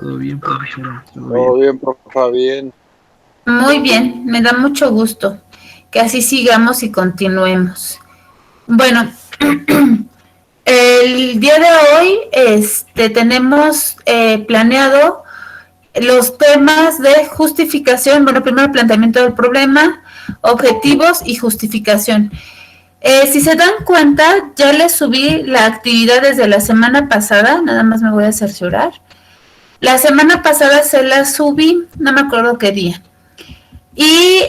¿Todo bien, profesora? Todo bien, profa, bien. Muy bien, me da mucho gusto que así sigamos y continuemos. Bueno, el día de hoy tenemos planeado los temas de justificación. Bueno, primero planteamiento del problema, objetivos y justificación. Si se dan cuenta, ya les subí la actividad desde la semana pasada, nada más me voy a cerciorar. La semana pasada se la subí, no me acuerdo qué día. Y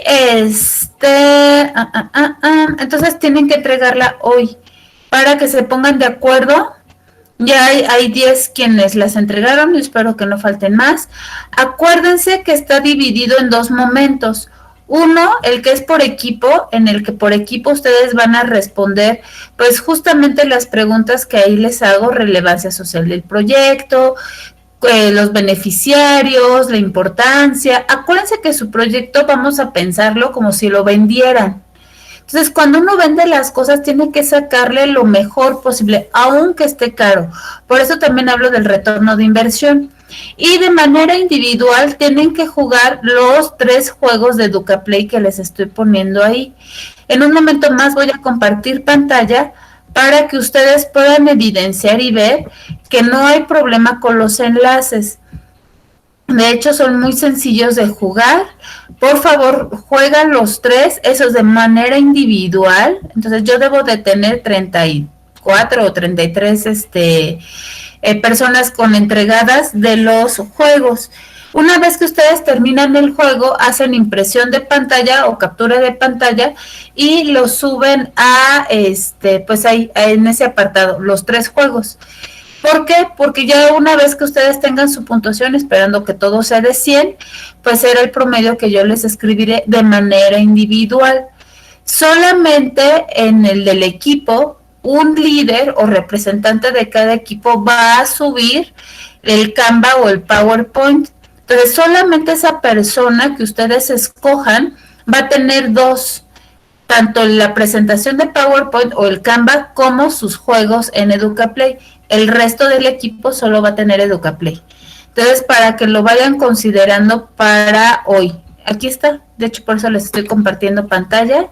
entonces tienen que entregarla hoy para que se pongan de acuerdo. Ya hay 10 quienes las entregaron y espero que no falten más. Acuérdense que está dividido en dos momentos. Uno, el que es por equipo, en el que por equipo ustedes van a responder pues justamente las preguntas que ahí les hago, relevancia social del proyecto, los beneficiarios, la importancia. Acuérdense que su proyecto vamos a pensarlo como si lo vendieran. Entonces, cuando uno vende las cosas, tiene que sacarle lo mejor posible, aunque esté caro. Por eso también hablo del retorno de inversión. Y de manera individual tienen que jugar los 3 juegos de EducaPlay que les estoy poniendo ahí. En un momento más voy a compartir pantalla para que ustedes puedan evidenciar y ver que no hay problema con los enlaces. De hecho, son muy sencillos de jugar. Por favor, juegan los 3, esos de manera individual. Entonces, yo debo de tener 34 o 33 personas con entregadas de los juegos. Una vez que ustedes terminan el juego, hacen impresión de pantalla o captura de pantalla y lo suben a, pues ahí, en ese apartado, los 3 juegos. ¿Por qué? Porque ya una vez que ustedes tengan su puntuación, esperando que todo sea de 100, pues será el promedio que yo les escribiré de manera individual. Solamente en el del equipo, un líder o representante de cada equipo va a subir el Canva o el PowerPoint. Entonces, solamente esa persona que ustedes escojan va a tener 2, tanto la presentación de PowerPoint o el Canva como sus juegos en EducaPlay. El resto del equipo solo va a tener EducaPlay. Entonces, para que lo vayan considerando para hoy. Aquí está, de hecho por eso les estoy compartiendo pantalla.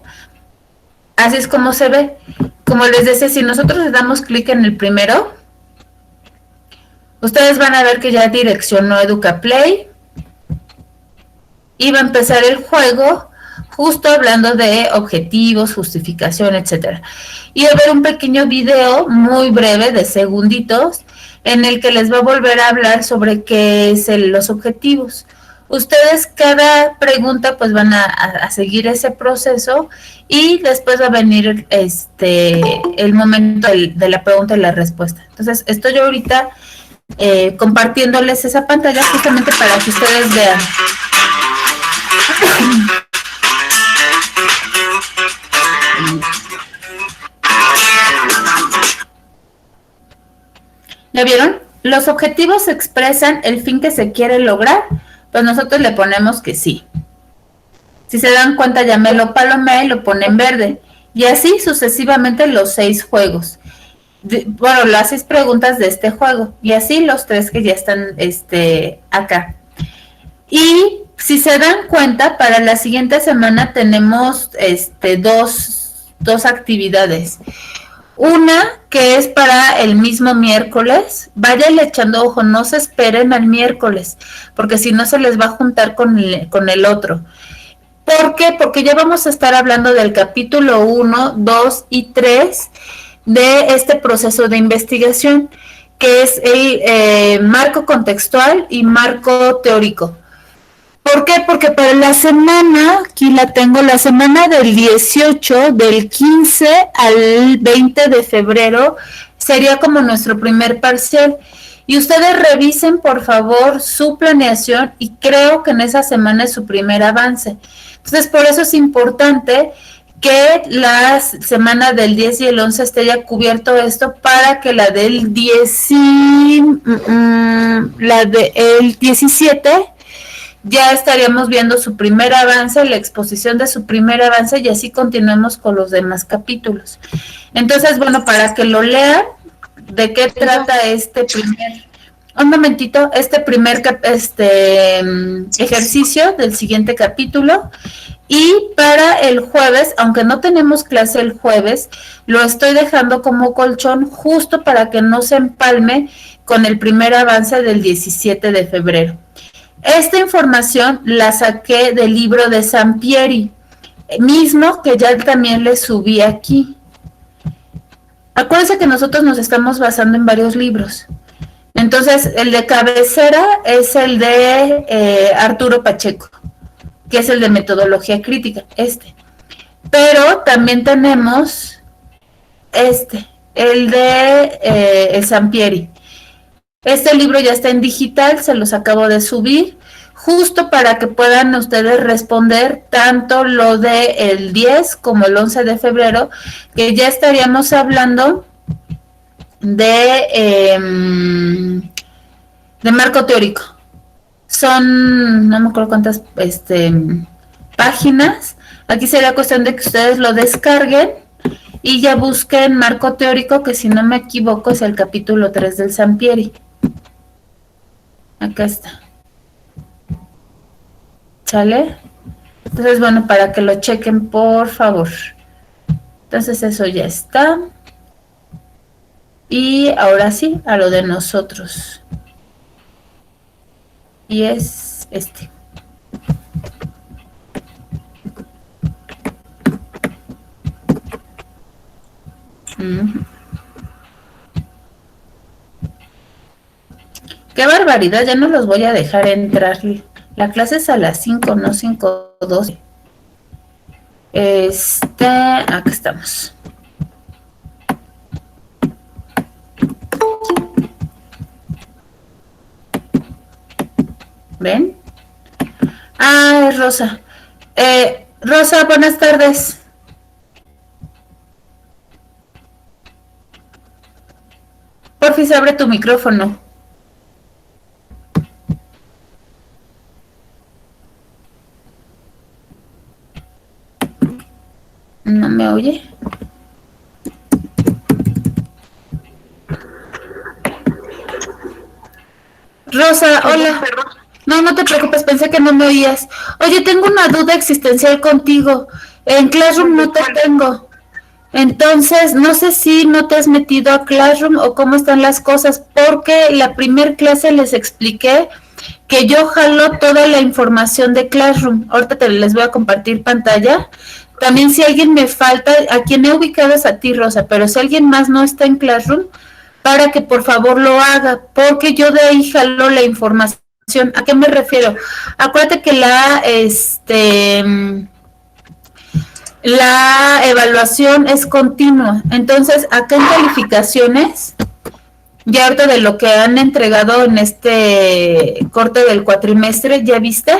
Así es como se ve. Como les decía, si nosotros le damos clic en el primero, ustedes van a ver que ya direccionó EducaPlay y va a empezar el juego justo hablando de objetivos, justificación, etcétera. Y va a haber un pequeño video muy breve de segunditos en el que les va a volver a hablar sobre qué es los objetivos. Ustedes cada pregunta pues van a seguir ese proceso y después va a venir el momento de la pregunta y la respuesta. Entonces estoy yo ahorita compartiéndoles esa pantalla justamente para que ustedes vean. ¿Ya vieron? Los objetivos expresan el fin que se quiere lograr, pues nosotros le ponemos que sí. Si se dan cuenta, ya me lo palomé y lo pone en verde. Y así sucesivamente los 6 juegos. Bueno, las 6 preguntas de este juego. Y así los 3 que ya están acá. Y si se dan cuenta, para la siguiente semana tenemos dos actividades. Una que es para el mismo miércoles. Váyanle echando ojo, no se esperen al miércoles, porque si no se les va a juntar con el otro. ¿Por qué? Porque ya vamos a estar hablando del capítulo 1, 2 y 3 de este proceso de investigación, que es el marco contextual y marco teórico. ¿Por qué? Porque para la semana, aquí la tengo, la semana del 18, del 15 al 20 de febrero, sería como nuestro primer parcial. Y ustedes revisen, por favor, su planeación y creo que en esa semana es su primer avance. Entonces, por eso es importante que la semana del 10 y el 11 esté ya cubierto esto para que la del 17 ya estaríamos viendo su primer avance, la exposición de su primer avance y así continuemos con los demás capítulos. Entonces, bueno, para que lo lean, ¿de qué trata este primer un momentito, este primer ejercicio del siguiente capítulo. Y para el jueves, aunque no tenemos clase el jueves, lo estoy dejando como colchón justo para que no se empalme con el primer avance del 17 de febrero. Esta información la saqué del libro de Sampieri, mismo que ya también le subí aquí. Acuérdense que nosotros nos estamos basando en varios libros. Entonces, el de cabecera es el de Arturo Pacheco, que es el de metodología crítica, Pero también tenemos el de Sampieri. Este libro ya está en digital, se los acabo de subir, justo para que puedan ustedes responder tanto lo de el 10 como el 11 de febrero, que ya estaríamos hablando de marco teórico. Son, no me acuerdo cuántas páginas. Aquí sería cuestión de que ustedes lo descarguen y ya busquen marco teórico, que si no me equivoco es el capítulo 3 del Sampieri. Acá está. ¿Sale? Entonces, bueno, para que lo chequen, por favor. Entonces, eso ya está. Y ahora sí, a lo de nosotros. Y es este. Qué barbaridad, ya no los voy a dejar entrar. La clase es a las 5, no 5:12. Acá estamos. ¿Ven? Ah, es Rosa. Rosa, buenas tardes. Porfis, abre tu micrófono. ¿No me oye? Rosa, hola. No, no te preocupes, pensé que no me oías. Oye, tengo una duda existencial contigo. En Classroom no te tengo. Entonces, no sé si no te has metido a Classroom o cómo están las cosas, porque la primer clase les expliqué que yo jalo toda la información de Classroom. Ahorita les voy a compartir pantalla. También si alguien me falta, a quien he ubicado es a ti, Rosa, pero si alguien más no está en Classroom, para que por favor lo haga, porque yo de ahí jalo la información. ¿A qué me refiero? Acuérdate que la evaluación es continua. Entonces, acá en calificaciones, ya ahorita de lo que han entregado en este corte del cuatrimestre, ¿ya viste?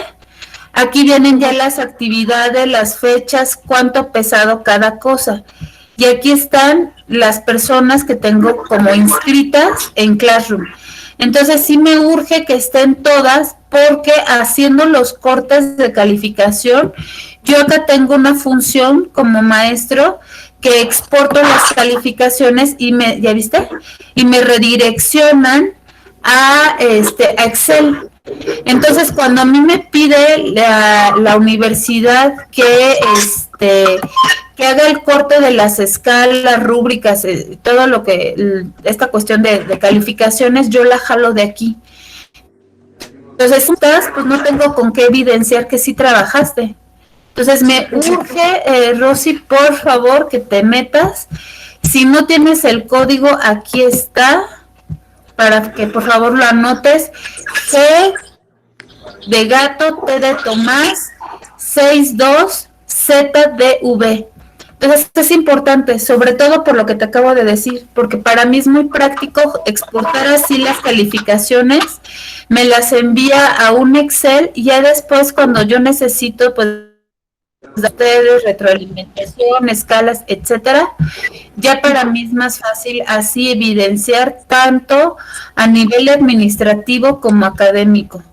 Aquí vienen ya las actividades, las fechas, cuánto ha pesado cada cosa. Y aquí están las personas que tengo como inscritas en Classroom. Entonces sí me urge que estén todas, porque haciendo los cortes de calificación, yo acá tengo una función como maestro que exporto las calificaciones y ¿ya viste? Y me redireccionan a Excel. Entonces, cuando a mí me pide la universidad que haga el corte de las escalas, rúbricas, todo lo que, esta cuestión de calificaciones, yo la jalo de aquí. Entonces, pues no tengo con qué evidenciar que sí trabajaste. Entonces, me urge, Rosy, por favor, que te metas. Si no tienes el código, aquí está, para que por favor lo anotes. G de gato, T de Tomás, 62 ZDV. Entonces es importante, sobre todo por lo que te acabo de decir, porque para mí es muy práctico exportar así las calificaciones, me las envía a un Excel y ya después cuando yo necesito pues de ustedes, retroalimentación, escalas, etcétera, ya para mí es más fácil así evidenciar tanto a nivel administrativo como académico.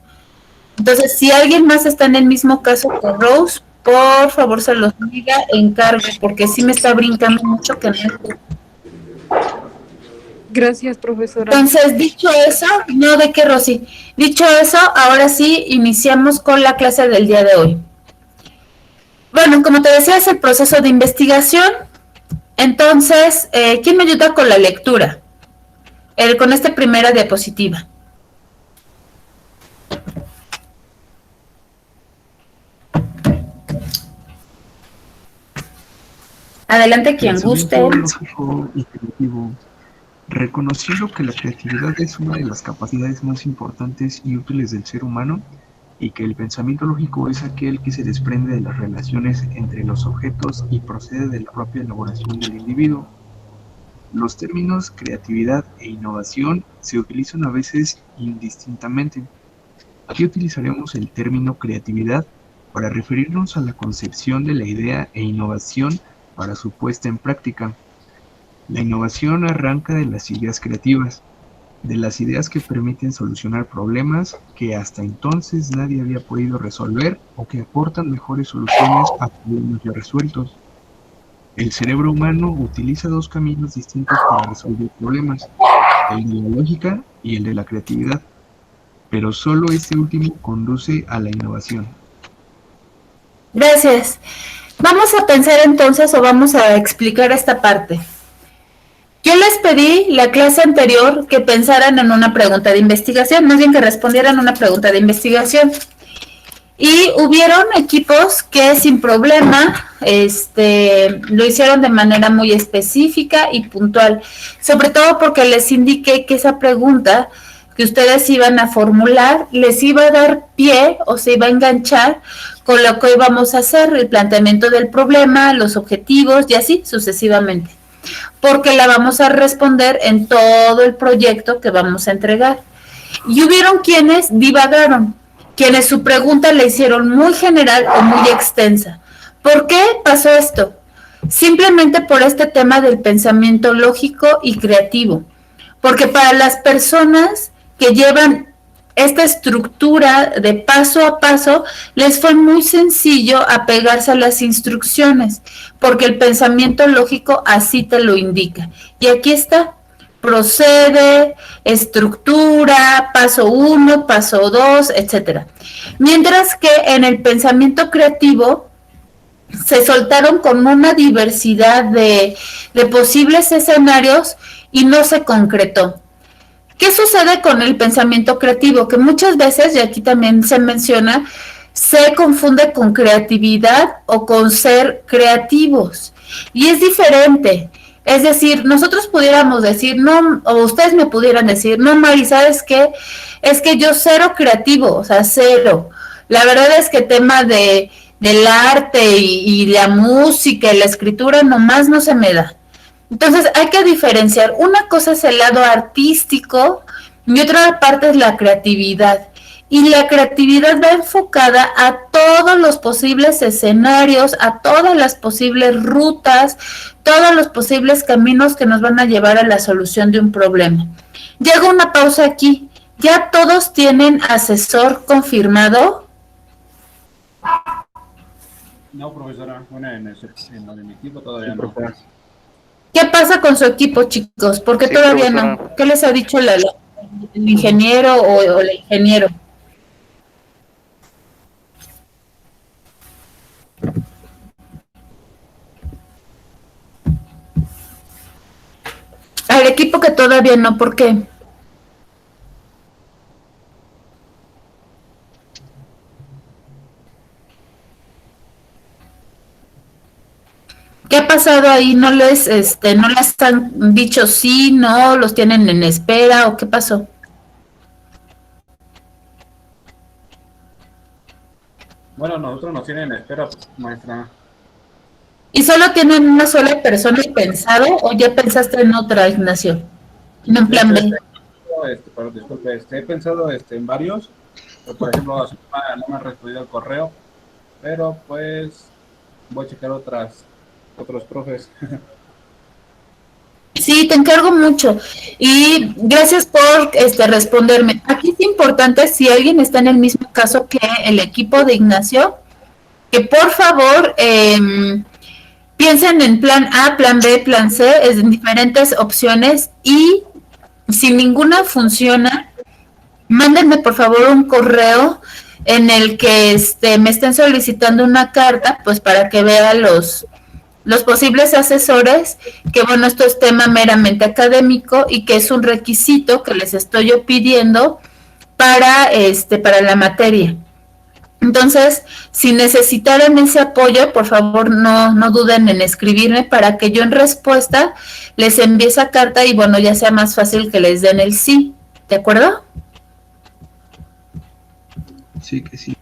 Entonces, si alguien más está en el mismo caso que Rose, por favor se los diga, encargo, porque sí me está brincando mucho que no. Gracias, profesora. Entonces, dicho eso, no de qué, Rosy. Dicho eso, ahora sí iniciamos con la clase del día de hoy. Bueno, como te decía, es el proceso de investigación. Entonces, ¿quién me ayuda con la lectura? Con esta primera diapositiva. Adelante quien guste. Lógico y creativo. Reconociendo que la creatividad es una de las capacidades más importantes y útiles del ser humano y que el pensamiento lógico es aquel que se desprende de las relaciones entre los objetos y procede de la propia elaboración del individuo. Los términos creatividad e innovación se utilizan a veces indistintamente. Aquí utilizaremos el término creatividad para referirnos a la concepción de la idea e innovación para su puesta en práctica. La innovación arranca de las ideas creativas, de las ideas que permiten solucionar problemas que hasta entonces nadie había podido resolver o que aportan mejores soluciones a problemas ya resueltos. El cerebro humano utiliza dos caminos distintos para resolver problemas, el de la lógica y el de la creatividad, pero solo este último conduce a la innovación. Gracias. Vamos a pensar entonces o vamos a explicar esta parte. Yo les pedí la clase anterior que pensaran en una pregunta de investigación, más bien que respondieran una pregunta de investigación. Y hubieron equipos que sin problema lo hicieron de manera muy específica y puntual, sobre todo porque les indiqué que esa pregunta que ustedes iban a formular les iba a dar pie o se iba a enganchar con lo que hoy vamos a hacer, el planteamiento del problema, los objetivos y así sucesivamente, porque la vamos a responder en todo el proyecto que vamos a entregar. Y hubieron quienes divagaron, quienes su pregunta la hicieron muy general o muy extensa. ¿Por qué pasó esto? Simplemente por este tema del pensamiento lógico y creativo, porque para las personas que llevan esta estructura de paso a paso, les fue muy sencillo apegarse a las instrucciones, porque el pensamiento lógico así te lo indica. Y aquí está, procede, estructura, paso 1, paso 2, etcétera. Mientras que en el pensamiento creativo se soltaron con una diversidad de posibles escenarios y no se concretó. ¿Qué sucede con el pensamiento creativo? Que muchas veces, y aquí también se menciona, se confunde con creatividad o con ser creativos. Y es diferente. Es decir, nosotros pudiéramos decir, no, o ustedes me pudieran decir, no, Mari, ¿sabes qué? Es que yo cero creativo, o sea, cero. La verdad es que tema del arte y la música y la escritura nomás no se me da. Entonces hay que diferenciar, una cosa es el lado artístico y otra parte es la creatividad. Y la creatividad va enfocada a todos los posibles escenarios, a todas las posibles rutas, todos los posibles caminos que nos van a llevar a la solución de un problema. Llega una pausa aquí. ¿Ya todos tienen asesor confirmado? No, profesora, bueno, en lo de mi equipo todavía no. ¿Qué pasa con su equipo, chicos? Porque sí, todavía profesora. No. ¿Qué les ha dicho el ingeniero o el ingeniero? Al equipo que todavía no, ¿por qué? ¿Qué ha pasado ahí? ¿No les han dicho sí, no, los tienen en espera o qué pasó? Bueno, nosotros nos tienen en espera, maestra. ¿Y solo tienen una sola persona pensado o ya pensaste en otra, Ignacio? No, en plan B. Disculpe, he pensado en varios. Por ejemplo, no me han respondido el correo, pero pues voy a checar otros profes. Sí, te encargo mucho y gracias por responderme. Aquí es importante, si alguien está en el mismo caso que el equipo de Ignacio, que por favor piensen en plan A, plan B, plan C, en diferentes opciones y Si ninguna funciona, mándenme por favor un correo en el que me estén solicitando una carta, pues para que vea los posibles asesores, que bueno, esto es tema meramente académico y que es un requisito que les estoy yo pidiendo para la materia. Entonces, si necesitaran ese apoyo, por favor no duden en escribirme para que yo en respuesta les envíe esa carta y bueno, ya sea más fácil que les den el sí, ¿de acuerdo? Sí, que sí.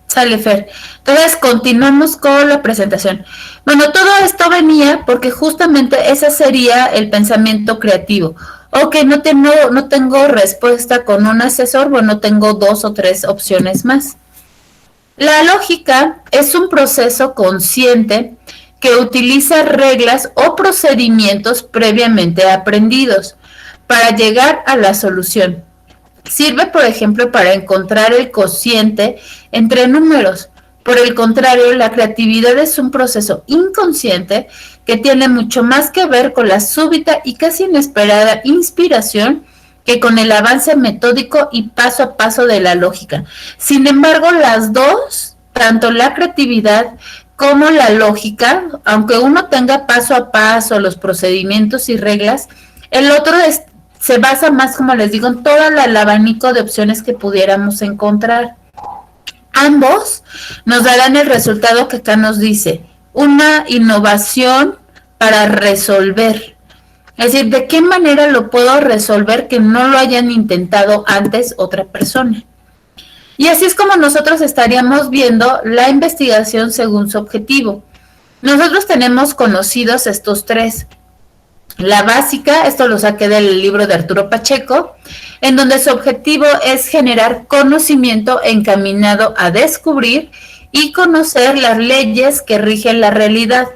Sale, Fer. Entonces, continuamos con la presentación. Bueno, todo esto venía porque justamente ese sería el pensamiento creativo. Ok, no tengo respuesta con un asesor, bueno, tengo 2 o 3 opciones más. La lógica es un proceso consciente que utiliza reglas o procedimientos previamente aprendidos para llegar a la solución. Sirve, por ejemplo, para encontrar el cociente entre números. Por el contrario, la creatividad es un proceso inconsciente que tiene mucho más que ver con la súbita y casi inesperada inspiración que con el avance metódico y paso a paso de la lógica. Sin embargo, las dos, tanto la creatividad como la lógica, aunque uno tenga paso a paso los procedimientos y reglas, el otro se basa más, como les digo, en todo el abanico de opciones que pudiéramos encontrar. Ambos nos darán el resultado que acá nos dice, una innovación para resolver. Es decir, ¿de qué manera lo puedo resolver que no lo hayan intentado antes otra persona? Y así es como nosotros estaríamos viendo la investigación según su objetivo. Nosotros tenemos conocidos estos 3. La básica, esto lo saqué del libro de Arturo Pacheco, en donde su objetivo es generar conocimiento encaminado a descubrir y conocer las leyes que rigen la realidad,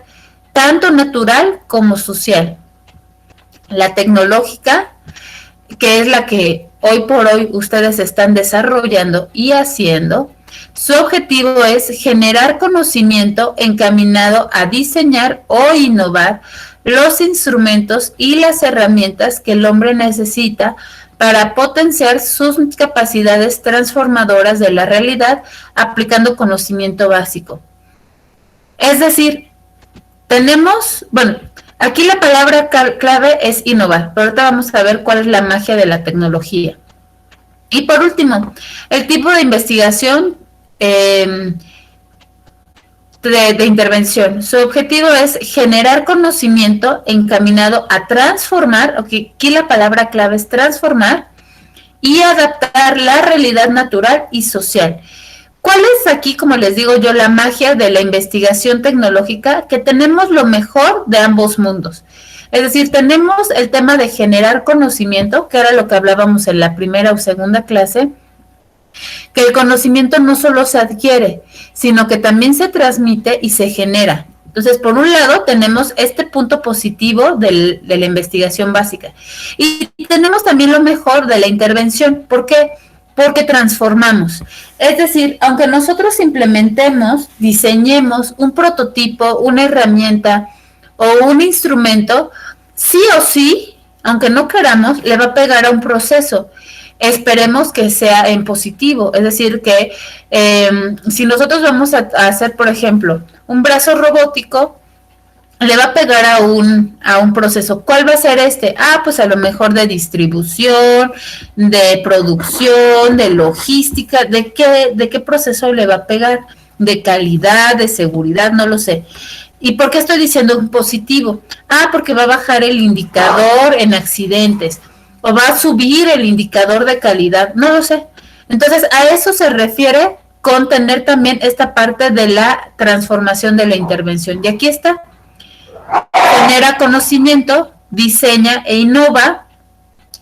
tanto natural como social. La tecnológica, que es la que hoy por hoy ustedes están desarrollando y haciendo, su objetivo es generar conocimiento encaminado a diseñar o innovar los instrumentos y las herramientas que el hombre necesita para potenciar sus capacidades transformadoras de la realidad aplicando conocimiento básico. Es decir, tenemos, bueno, aquí la palabra clave es innovar, pero ahorita vamos a ver cuál es la magia de la tecnología. Y por último, el tipo de investigación de intervención. Su objetivo es generar conocimiento encaminado a transformar, aquí la palabra clave es transformar, y adaptar la realidad natural y social. ¿Cuál es aquí, como les digo yo, la magia de la investigación tecnológica? Que tenemos lo mejor de ambos mundos. Es decir, tenemos el tema de generar conocimiento, que era lo que hablábamos en la primera o segunda clase, que el conocimiento no solo se adquiere, sino que también se transmite y se genera. Entonces, por un lado, tenemos este punto positivo de la investigación básica. Y tenemos también lo mejor de la intervención. ¿Por qué? Porque transformamos. Es decir, aunque nosotros implementemos, diseñemos un prototipo, una herramienta o un instrumento, sí o sí, aunque no queramos, le va a pegar a un proceso. Esperemos que sea en positivo, es decir, que si nosotros vamos a hacer, por ejemplo, un brazo robótico, le va a pegar a un proceso. ¿Cuál va a ser este? Pues a lo mejor de distribución, de producción, de logística, ¿de qué proceso le va a pegar? De calidad, de seguridad, no lo sé. ¿Y por qué estoy diciendo un positivo? Porque va a bajar el indicador en accidentes, o va a subir el indicador de calidad, no lo sé. Entonces, a eso se refiere con tener también esta parte de la transformación de la intervención. Y aquí está. Genera conocimiento, diseña e innova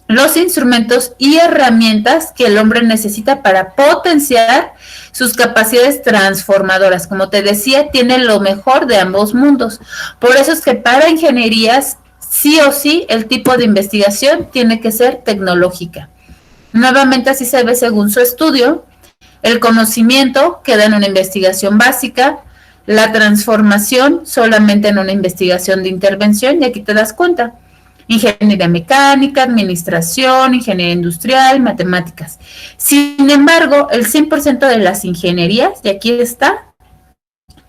los instrumentos y herramientas que el hombre necesita para potenciar sus capacidades transformadoras. Como te decía, tiene lo mejor de ambos mundos. Por eso es que para ingenierías, sí o sí, el tipo de investigación tiene que ser tecnológica. Nuevamente así se ve según su estudio. El conocimiento queda en una investigación básica, la transformación solamente en una investigación de intervención, y aquí te das cuenta. Ingeniería mecánica, administración, ingeniería industrial, matemáticas. Sin embargo, el 100% de las ingenierías, y aquí está,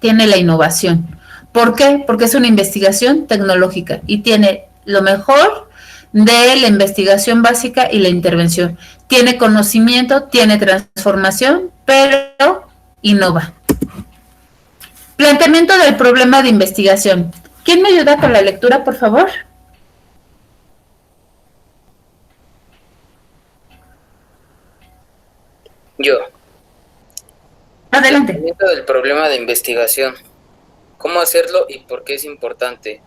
tiene la innovación. ¿Por qué? Porque es una investigación tecnológica y tiene lo mejor de la investigación básica y la intervención. Tiene conocimiento, tiene transformación, pero innova. Planteamiento del problema de investigación. ¿Quién me ayuda con la lectura, por favor? Yo. Adelante. Planteamiento del problema de investigación. ¿Cómo hacerlo y por qué es importante?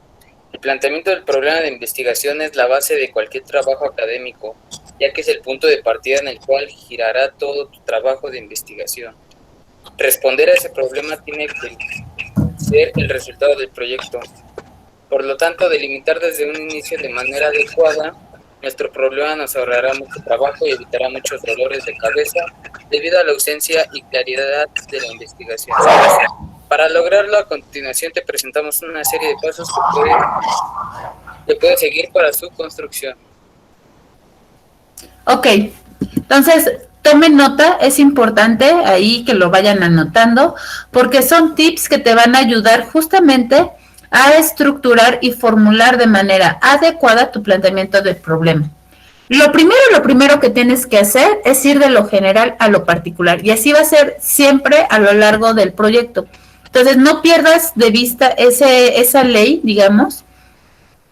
El planteamiento del problema de investigación es la base de cualquier trabajo académico, ya que es el punto de partida en el cual girará todo tu trabajo de investigación. Responder a ese problema tiene que ser el resultado del proyecto. Por lo tanto, delimitar desde un inicio de manera adecuada nuestro problema nos ahorrará mucho trabajo y evitará muchos dolores de cabeza debido a la ausencia y claridad de la investigación. Para lograrlo, a continuación te presentamos una serie de pasos que puedes seguir para su construcción. Ok, entonces tomen nota, es importante ahí que lo vayan anotando, porque son tips que te van a ayudar justamente a estructurar y formular de manera adecuada tu planteamiento del problema. Lo primero que tienes que hacer es ir de lo general a lo particular, y así va a ser siempre a lo largo del proyecto. Entonces, no pierdas de vista esa ley, digamos,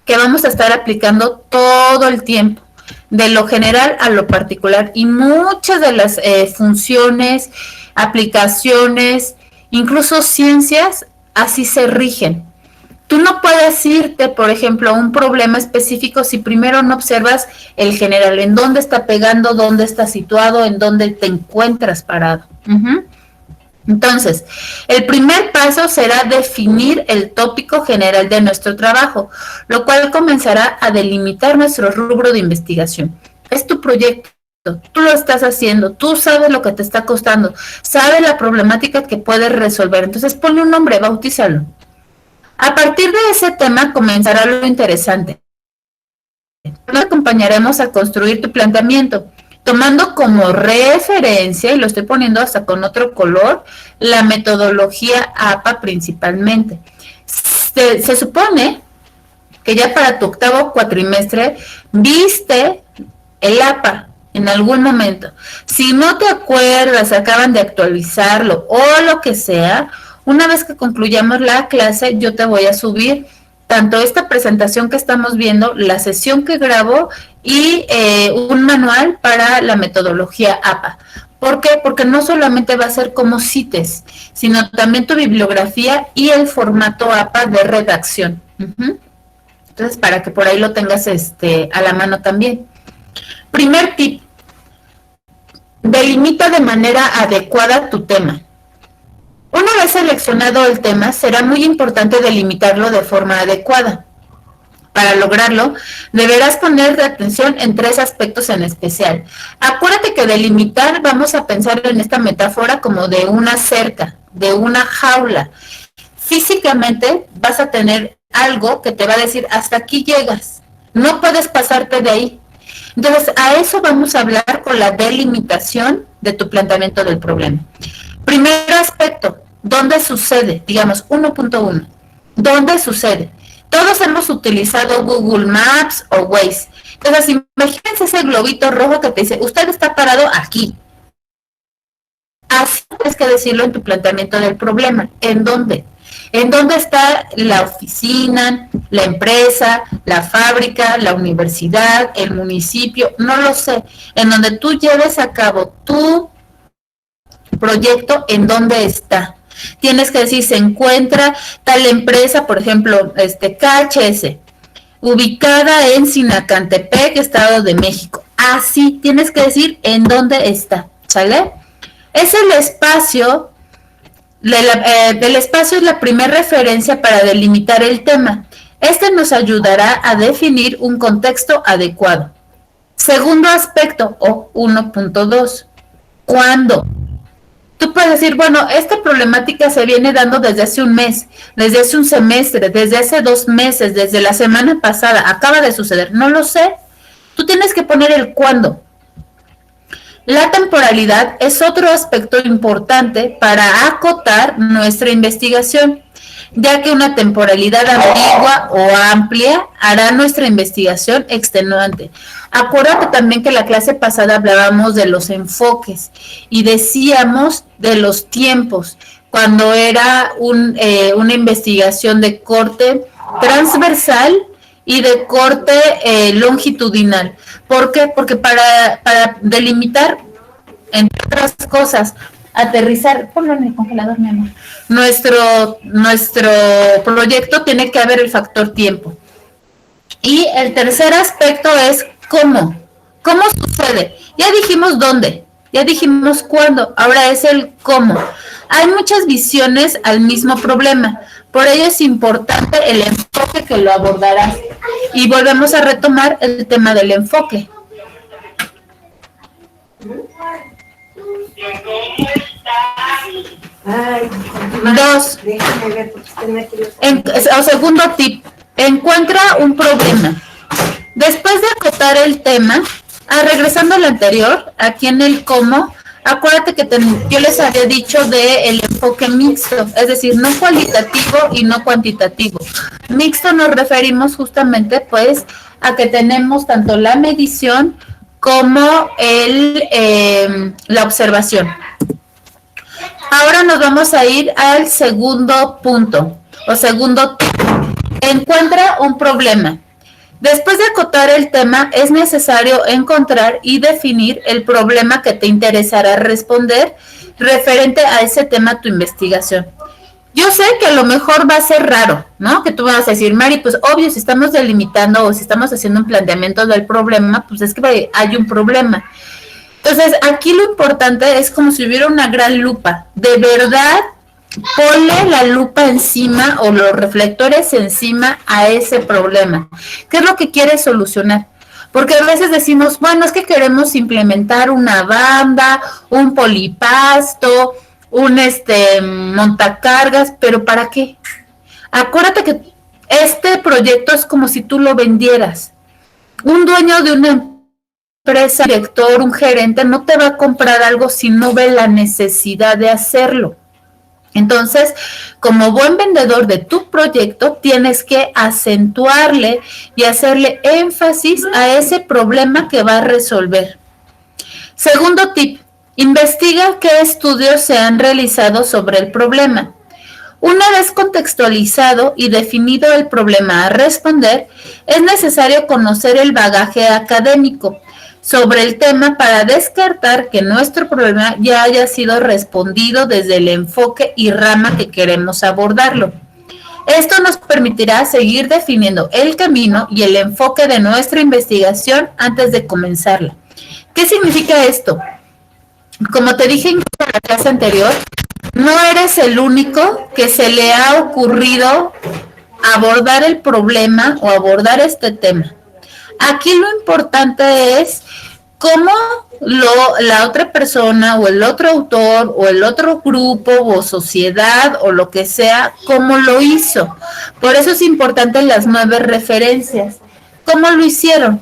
que vamos a estar aplicando todo el tiempo, de lo general a lo particular, y muchas de las funciones, aplicaciones, incluso ciencias, así se rigen. Tú no puedes irte, por ejemplo, a un problema específico si primero no observas el general, en dónde está pegando, dónde está situado, en dónde te encuentras parado. Entonces, el primer paso será definir el tópico general de nuestro trabajo, lo cual comenzará a delimitar nuestro rubro de investigación. Es tu proyecto, tú lo estás haciendo, tú sabes lo que te está costando, sabes la problemática que puedes resolver, entonces ponle un nombre, bautízalo. A partir de ese tema comenzará lo interesante. Nos acompañaremos a construir tu planteamiento, tomando como referencia, y lo estoy poniendo hasta con otro color, la metodología APA principalmente. Se supone que ya para tu octavo cuatrimestre viste el APA en algún momento. Si no te acuerdas, acaban de actualizarlo o lo que sea, una vez que concluyamos la clase, yo te voy a subir tanto esta presentación que estamos viendo, la sesión que grabo y un manual para la metodología APA. ¿Por qué? Porque no solamente va a ser como CITES, sino también tu bibliografía y el formato APA de redacción. Entonces, para que por ahí lo tengas a la mano también. Primer tip, delimita de manera adecuada tu tema. Una vez seleccionado el tema, será muy importante delimitarlo de forma adecuada. Para lograrlo, deberás poner atención en 3 aspectos en especial. Acuérdate que delimitar, vamos a pensar en esta metáfora como de una cerca, de una jaula. Físicamente vas a tener algo que te va a decir, hasta aquí llegas, no puedes pasarte de ahí. Entonces, a eso vamos a hablar con la delimitación de tu planteamiento del problema. Primer aspecto, ¿dónde sucede? Digamos, 1.1. ¿Dónde sucede? Todos hemos utilizado Google Maps o Waze. Entonces, imagínense ese globito rojo que te dice, usted está parado aquí. Así tienes que decirlo en tu planteamiento del problema. ¿En dónde? ¿En dónde está la oficina, la empresa, la fábrica, la universidad, el municipio? No lo sé. En donde tú lleves a cabo tu proyecto, ¿en dónde está? Tienes que decir, se encuentra tal empresa, por ejemplo, KHS, ubicada en Sinacantepec, Estado de México. Así tienes que decir en dónde está, ¿sale? Es el espacio, del espacio es la primera referencia para delimitar el tema. Este nos ayudará a definir un contexto adecuado. Segundo aspecto, o 1.2, ¿cuándo? Tú puedes decir, bueno, esta problemática se viene dando desde hace un mes, desde hace un semestre, desde hace 2 meses, desde la semana pasada, acaba de suceder, no lo sé. Tú tienes que poner el cuándo. La temporalidad es otro aspecto importante para acotar nuestra investigación, ya que una temporalidad ambigua o amplia hará nuestra investigación extenuante. Acuérdate también que la clase pasada hablábamos de los enfoques y decíamos de los tiempos, cuando era una investigación de corte transversal y de corte longitudinal. ¿Por qué? Porque para delimitar, entre otras cosas, aterrizar, ponlo en el congelador, mi amor. Nuestro proyecto tiene que haber el factor tiempo. Y el tercer aspecto es cómo. ¿Cómo sucede? Ya dijimos dónde, ya dijimos cuándo, ahora es el cómo. Hay muchas visiones al mismo problema, por ello es importante el enfoque que lo abordarás. Y volvemos a retomar el tema del enfoque. Dos. Segundo tip, encuentra un problema. Después de acotar el tema, regresando al anterior, aquí en el cómo, acuérdate que yo les había dicho del enfoque mixto, es decir, no cualitativo y no cuantitativo. Mixto nos referimos justamente pues a que tenemos tanto la medición como la observación. Ahora nos vamos a ir al segundo punto, o segundo tip. Encuentra un problema. Después de acotar el tema, es necesario encontrar y definir el problema que te interesará responder referente a ese tema, tu investigación. Yo sé que a lo mejor va a ser raro, ¿no? Que tú vas a decir, Mari, pues obvio, si estamos delimitando o si estamos haciendo un planteamiento del problema, pues es que hay un problema. Entonces, aquí lo importante es como si hubiera una gran lupa. De verdad, ponle la lupa encima o los reflectores encima a ese problema. ¿Qué es lo que quieres solucionar? Porque a veces decimos, bueno, es que queremos implementar una banda, un polipasto, un montacargas, pero ¿para qué? Acuérdate que este proyecto es como si tú lo vendieras. Un dueño de una empresa, director, un gerente, no te va a comprar algo si no ve la necesidad de hacerlo. Entonces, como buen vendedor de tu proyecto, tienes que acentuarle y hacerle énfasis a ese problema que va a resolver. Segundo tip, investiga qué estudios se han realizado sobre el problema. Una vez contextualizado y definido el problema a responder, es necesario conocer el bagaje académico sobre el tema para descartar que nuestro problema ya haya sido respondido desde el enfoque y rama que queremos abordarlo. Esto nos permitirá seguir definiendo el camino y el enfoque de nuestra investigación antes de comenzarla. ¿Qué significa esto? Como te dije en la clase anterior, no eres el único que se le ha ocurrido abordar el problema o abordar este tema. Aquí lo importante es cómo la otra persona o el otro autor o el otro grupo o sociedad o lo que sea, cómo lo hizo. Por eso es importante las 9 referencias. ¿Cómo lo hicieron?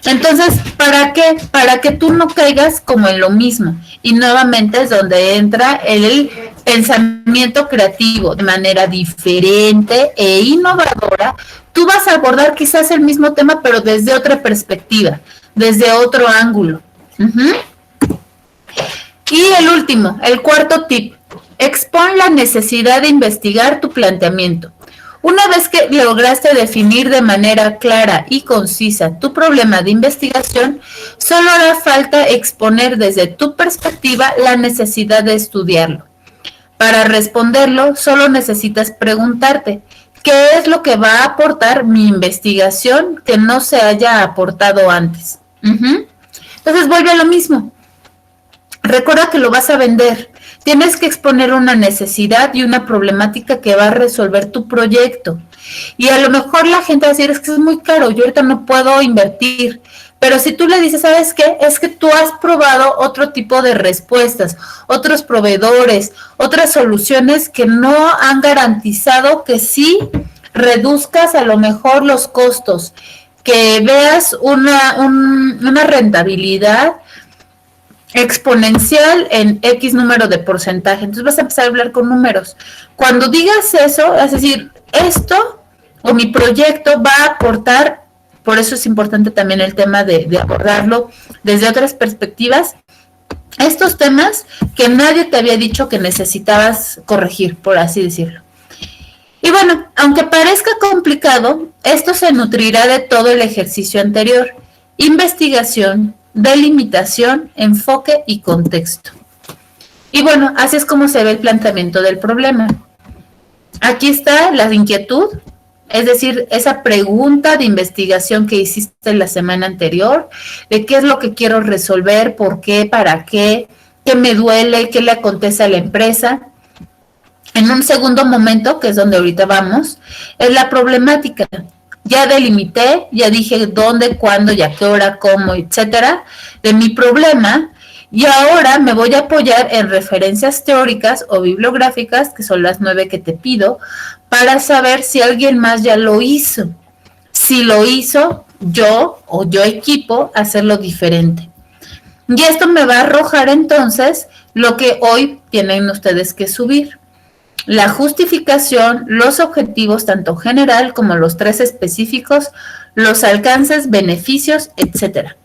Entonces, ¿para qué? Para que tú no caigas como en lo mismo. Y nuevamente es donde entra el pensamiento creativo de manera diferente e innovadora. Tú vas a abordar quizás el mismo tema, pero desde otra perspectiva, desde otro ángulo. Y el último, el cuarto tip, expon la necesidad de investigar tu planteamiento. Una vez que lograste definir de manera clara y concisa tu problema de investigación, solo hará falta exponer desde tu perspectiva la necesidad de estudiarlo. Para responderlo, solo necesitas preguntarte, ¿qué es lo que va a aportar mi investigación que no se haya aportado antes? Entonces vuelve a lo mismo. Recuerda que lo vas a vender. Tienes que exponer una necesidad y una problemática que va a resolver tu proyecto. Y a lo mejor la gente va a decir, es que es muy caro, yo ahorita no puedo invertir. Pero si tú le dices, ¿sabes qué? Es que tú has probado otro tipo de respuestas, otros proveedores, otras soluciones que no han garantizado que sí reduzcas a lo mejor los costos, que veas una rentabilidad exponencial en X número de porcentaje. Entonces vas a empezar a hablar con números. Cuando digas eso, es decir, esto o mi proyecto va a aportar, por eso es importante también el tema de abordarlo desde otras perspectivas, estos temas que nadie te había dicho que necesitabas corregir, por así decirlo. Y bueno, aunque parezca complicado, esto se nutrirá de todo el ejercicio anterior: investigación, delimitación, enfoque y contexto. Y bueno, así es como se ve el planteamiento del problema. Aquí está la inquietud, es decir, esa pregunta de investigación que hiciste la semana anterior, de qué es lo que quiero resolver, por qué, para qué me duele, qué le acontece a la empresa. En un segundo momento, que es donde ahorita vamos, es la problemática. Ya delimité, ya dije dónde, cuándo y a qué hora, cómo, etcétera, de mi problema, y ahora me voy a apoyar en referencias teóricas o bibliográficas, que son las 9 que te pido, para saber si alguien más ya lo hizo. Si lo hizo yo o yo equipo, hacerlo diferente. Y esto me va a arrojar entonces lo que hoy tienen ustedes que subir: la justificación, los objetivos tanto general como los 3 específicos, los alcances, beneficios, etcétera.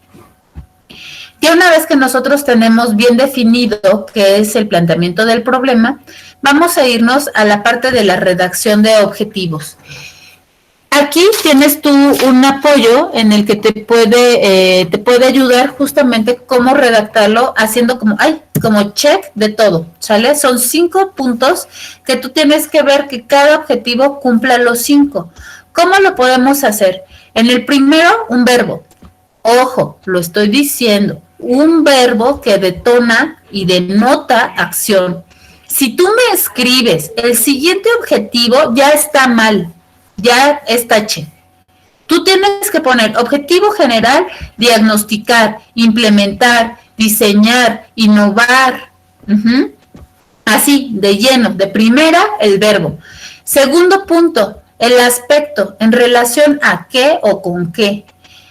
Ya una vez que nosotros tenemos bien definido qué es el planteamiento del problema, vamos a irnos a la parte de la redacción de objetivos. Aquí tienes tú un apoyo en el que te puede ayudar justamente cómo redactarlo, haciendo como check de todo, ¿sale? Son 5 puntos que tú tienes que ver que cada objetivo cumpla los 5. ¿Cómo lo podemos hacer? En el primero, un verbo. Ojo, lo estoy diciendo, un verbo que detona y denota acción. Si tú me escribes el siguiente objetivo, ya está mal. Ya es tache. Tú tienes que poner objetivo general: diagnosticar, implementar, diseñar, innovar. Así, de lleno. De primera, el verbo. Segundo punto, el aspecto, en relación a qué o con qué.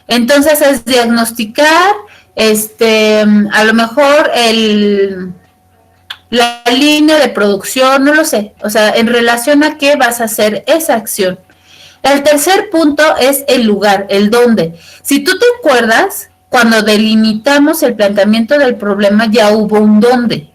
Entonces es diagnosticar, a lo mejor la línea de producción, no lo sé. O sea, en relación a qué vas a hacer esa acción. El tercer punto es el lugar, el dónde. Si tú te acuerdas, cuando delimitamos el planteamiento del problema, ya hubo un dónde.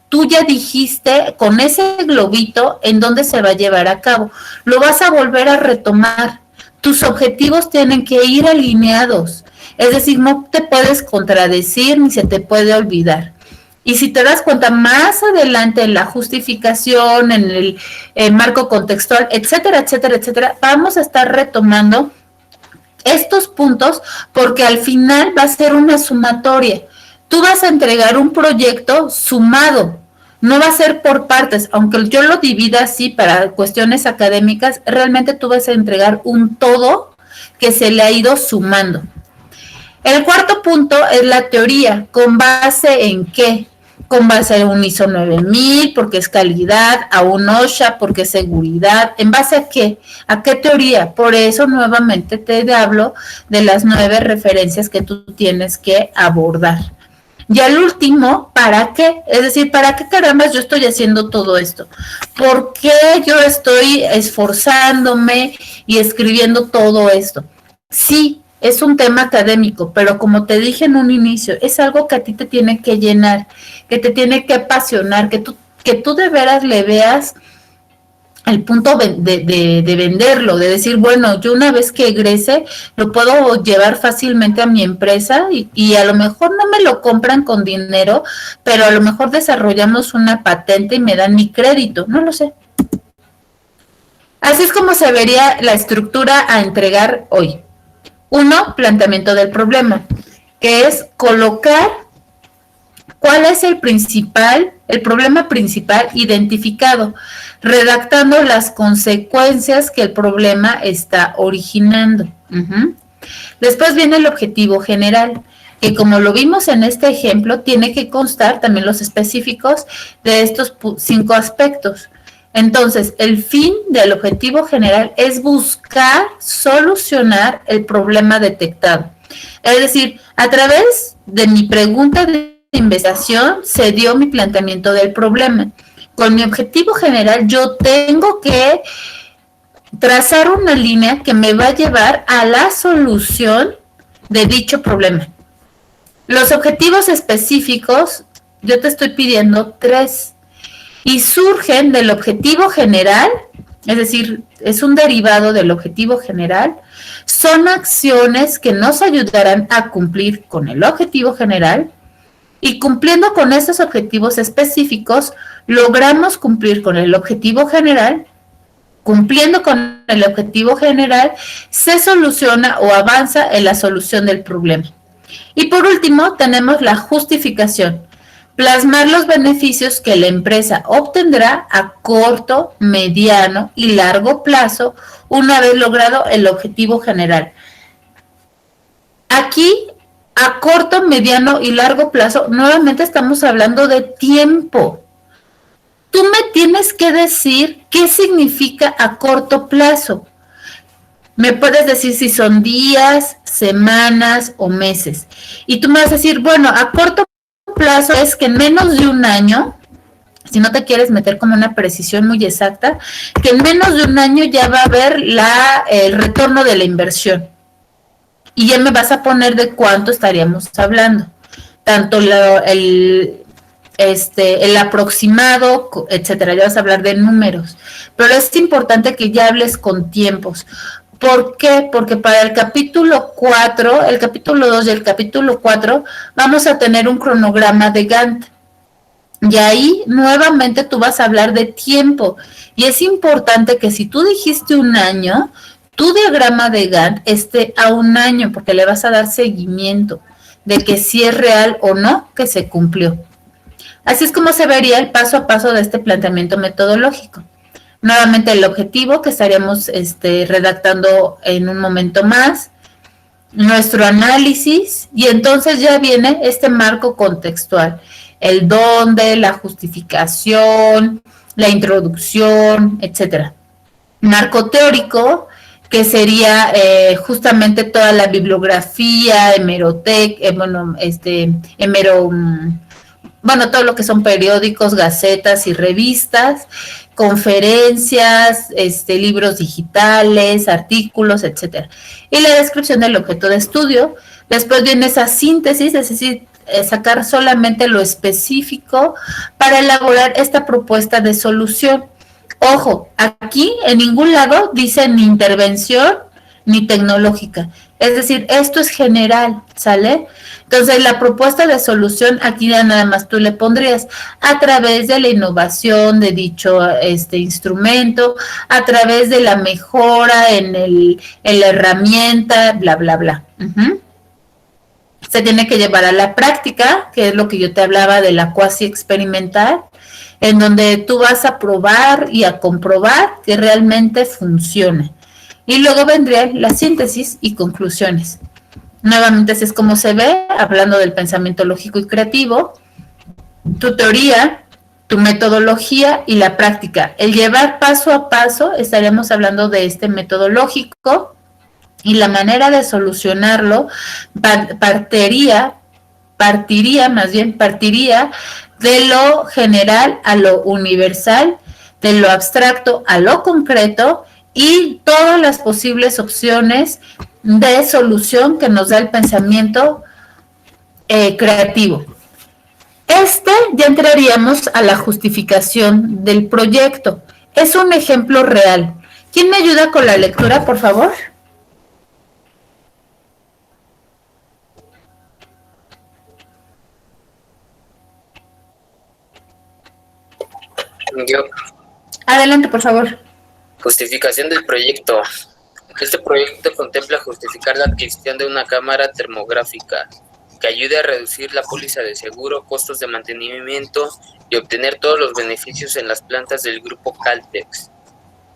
Tú ya dijiste con ese globito en dónde se va a llevar a cabo. Lo vas a volver a retomar. Tus objetivos tienen que ir alineados. Es decir, no te puedes contradecir ni se te puede olvidar. Y si te das cuenta, más adelante en la justificación, en el marco contextual, etcétera, etcétera, etcétera, vamos a estar retomando estos puntos porque al final va a ser una sumatoria. Tú vas a entregar un proyecto sumado, no va a ser por partes. Aunque yo lo divida así para cuestiones académicas, realmente tú vas a entregar un todo que se le ha ido sumando. El cuarto punto es la teoría. ¿Con base en qué? Con base a un ISO 9000, porque es calidad, a un OSHA, porque es seguridad. ¿En base a qué? ¿A qué teoría? Por eso nuevamente te hablo de las 9 referencias que tú tienes que abordar. Y al último, ¿para qué? Es decir, ¿para qué carambas yo estoy haciendo todo esto? ¿Por qué yo estoy esforzándome y escribiendo todo esto? Sí, es un tema académico, pero como te dije en un inicio, es algo que a ti te tiene que llenar, que te tiene que apasionar, que tú de veras le veas el punto de venderlo, de decir, bueno, yo una vez que egrese lo puedo llevar fácilmente a mi empresa y a lo mejor no me lo compran con dinero, pero a lo mejor desarrollamos una patente y me dan mi crédito, no lo sé. Así es como se vería la estructura a entregar hoy. 1, planteamiento del problema, que es colocar cuál es el problema principal identificado, redactando las consecuencias que el problema está originando. Después viene el objetivo general, que como lo vimos en este ejemplo, tiene que constar también los específicos de estos 5 aspectos. Entonces, el fin del objetivo general es buscar solucionar el problema detectado. Es decir, a través de mi pregunta de investigación se dio mi planteamiento del problema. Con mi objetivo general yo tengo que trazar una línea que me va a llevar a la solución de dicho problema. Los objetivos específicos, yo te estoy pidiendo 3 y surgen del objetivo general, es decir, es un derivado del objetivo general, son acciones que nos ayudarán a cumplir con el objetivo general y cumpliendo con esos objetivos específicos, logramos cumplir con el objetivo general. Cumpliendo con el objetivo general, se soluciona o avanza en la solución del problema. Y por último, tenemos la justificación. Plasmar los beneficios que la empresa obtendrá a corto, mediano y largo plazo una vez logrado el objetivo general. Aquí, a corto, mediano y largo plazo, nuevamente estamos hablando de tiempo. Tú me tienes que decir qué significa a corto plazo. Me puedes decir si son días, semanas o meses. Y tú me vas a decir, bueno, a corto plazo es que en menos de un año, si no te quieres meter como una precisión muy exacta, que en menos de un año ya va a haber el retorno de la inversión. Y ya me vas a poner de cuánto estaríamos hablando. Tanto el aproximado, etcétera, ya vas a hablar de números, pero es importante que ya hables con tiempos. ¿Por qué? Porque para el capítulo 4, el capítulo 2 y el capítulo 4 vamos a tener un cronograma de Gantt. Y ahí nuevamente tú vas a hablar de tiempo. Y es importante que si tú dijiste un año, tu diagrama de Gantt esté a un año, porque le vas a dar seguimiento de que si es real o no que se cumplió. Así es como se vería el paso a paso de este planteamiento metodológico. Nuevamente el objetivo que estaríamos redactando en un momento más, nuestro análisis y entonces ya viene este marco contextual, el dónde, la justificación, la introducción, etcétera. Marco teórico que sería justamente toda la bibliografía, todo lo que son periódicos, gacetas y revistas, conferencias, libros digitales, artículos, etcétera. Y la descripción del objeto de estudio. Después viene esa síntesis, es decir, sacar solamente lo específico para elaborar esta propuesta de solución. Ojo, aquí en ningún lado dice ni intervención ni tecnológica. Es decir, esto es general, ¿sale? Entonces, la propuesta de solución, aquí ya nada más tú le pondrías a través de la innovación de dicho instrumento, a través de la mejora en la herramienta, bla, bla, bla. Se tiene que llevar a la práctica, que es lo que yo te hablaba de la cuasi experimental, en donde tú vas a probar y a comprobar que realmente funciona. Y luego vendría la síntesis y conclusiones. Nuevamente así es como se ve, hablando del pensamiento lógico y creativo, tu teoría, tu metodología y la práctica. El llevar paso a paso, estaríamos hablando de este metodológico y la manera de solucionarlo partiría de lo general a lo universal, de lo abstracto a lo concreto y todas las posibles opciones de solución que nos da el pensamiento creativo. Ya entraríamos a la justificación del proyecto. Es un ejemplo real. ¿Quién me ayuda con la lectura, por favor? Yo. Adelante, por favor. Justificación del proyecto. Este proyecto contempla justificar la adquisición de una cámara termográfica que ayude a reducir la póliza de seguro, costos de mantenimiento y obtener todos los beneficios en las plantas del grupo Caltex.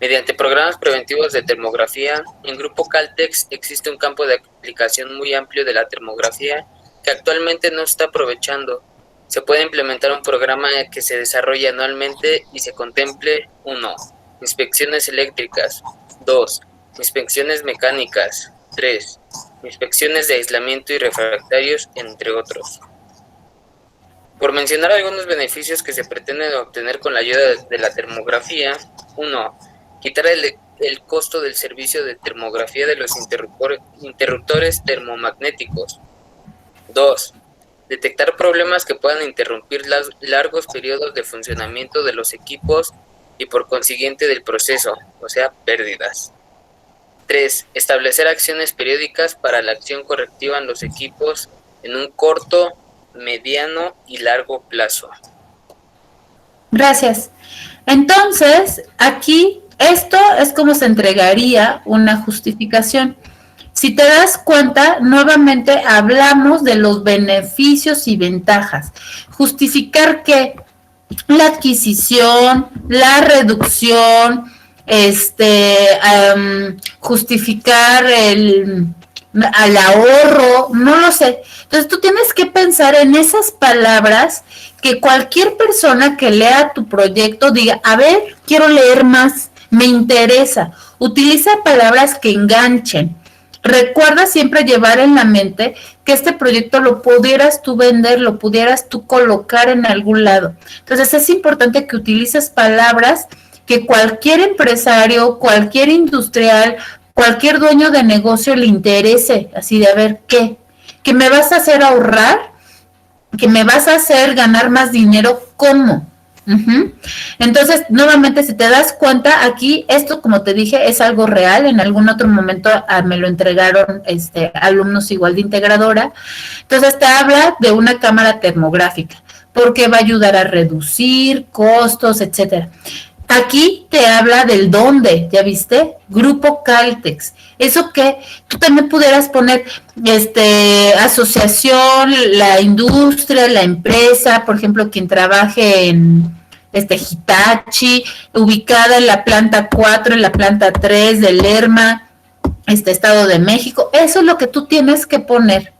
Mediante programas preventivos de termografía, en Grupo Caltex existe un campo de aplicación muy amplio de la termografía que actualmente no se está aprovechando. Se puede implementar un programa que se desarrolle anualmente y se contemple 1. Inspecciones eléctricas. 2. Inspecciones mecánicas. 3. Inspecciones de aislamiento y refractarios, entre otros. Por mencionar algunos beneficios que se pretenden obtener con la ayuda de la termografía: 1. Quitar el costo del servicio de termografía de los interruptores termomagnéticos. 2. Detectar problemas que puedan interrumpir largos periodos de funcionamiento de los equipos y por consiguiente del proceso, o sea, pérdidas. 3. Establecer acciones periódicas para la acción correctiva en los equipos en un corto, mediano y largo plazo. Gracias. Entonces, aquí esto es como se entregaría una justificación. Si te das cuenta, nuevamente hablamos de los beneficios y ventajas. Justificar que la adquisición, la reducción, justificar al ahorro, no lo sé. Entonces tú tienes que pensar en esas palabras que cualquier persona que lea tu proyecto diga, a ver, quiero leer más, me interesa. Utiliza palabras que enganchen. Recuerda siempre llevar en la mente que este proyecto lo pudieras tú vender, lo pudieras tú colocar en algún lado. Entonces es importante que utilices palabras que cualquier empresario, cualquier industrial, cualquier dueño de negocio le interese, así de a ver qué, que me vas a hacer ahorrar, que me vas a hacer ganar más dinero, ¿cómo? Entonces, nuevamente, si te das cuenta, aquí, esto, como te dije, es algo real. En algún otro momento me lo entregaron alumnos igual de integradora. Entonces, te habla de una cámara termográfica, porque va a ayudar a reducir costos, etcétera. Aquí te habla del dónde, ¿ya viste? Grupo Caltex. Eso que tú también pudieras poner, asociación, la industria, la empresa, por ejemplo, quien trabaje en Hitachi, ubicada en la planta 4, en la planta 3 del Lerma, Estado de México. Eso es lo que tú tienes que poner.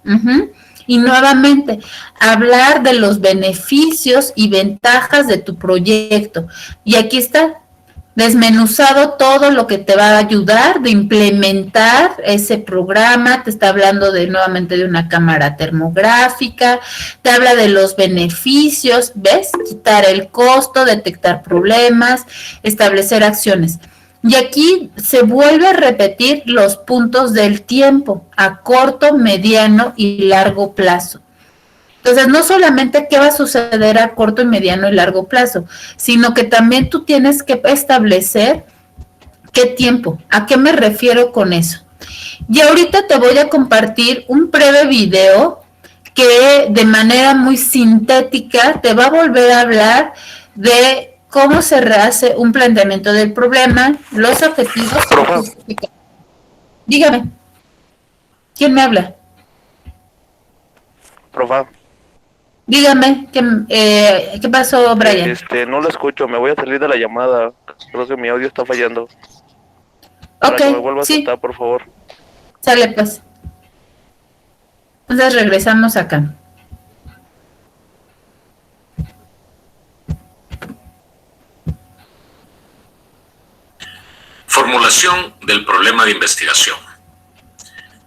Y nuevamente, hablar de los beneficios y ventajas de tu proyecto. Y aquí está desmenuzado todo lo que te va a ayudar de implementar ese programa. Te está hablando nuevamente de una cámara termográfica, te habla de los beneficios, ¿ves? Quitar el costo, detectar problemas, establecer acciones. Y aquí se vuelve a repetir los puntos del tiempo a corto, mediano y largo plazo. Entonces, no solamente qué va a suceder a corto, mediano y largo plazo, sino que también tú tienes que establecer qué tiempo, a qué me refiero con eso. Y ahorita te voy a compartir un breve video que de manera muy sintética te va a volver a hablar de cómo se hace un planteamiento del problema, los objetivos. Dígame. ¿Quién me habla? Profa. Dígame, ¿qué pasó, Brian? No lo escucho, me voy a salir de la llamada. Creo que mi audio está fallando. Para Ok, que me vuelva a sí. soltar, por favor. Sale, pues. Entonces regresamos acá. Formulación del problema de investigación.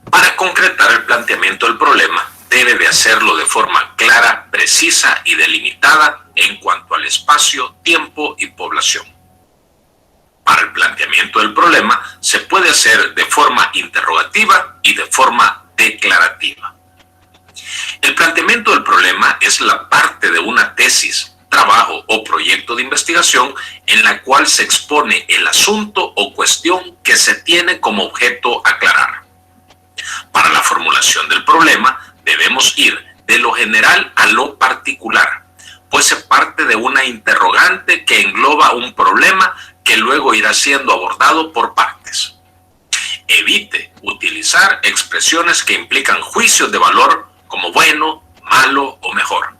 Para concretar el planteamiento del problema, debe de hacerlo de forma clara, precisa y delimitada en cuanto al espacio, tiempo y población. Para el planteamiento del problema se puede hacer de forma interrogativa y de forma declarativa. El planteamiento del problema es la parte de una tesis, trabajo o proyecto de investigación en la cual se expone el asunto o cuestión que se tiene como objeto aclarar. Para la formulación del problema debemos ir de lo general a lo particular, pues se parte de una interrogante que engloba un problema que luego irá siendo abordado por partes. Evite utilizar expresiones que implican juicios de valor como bueno, malo o mejor.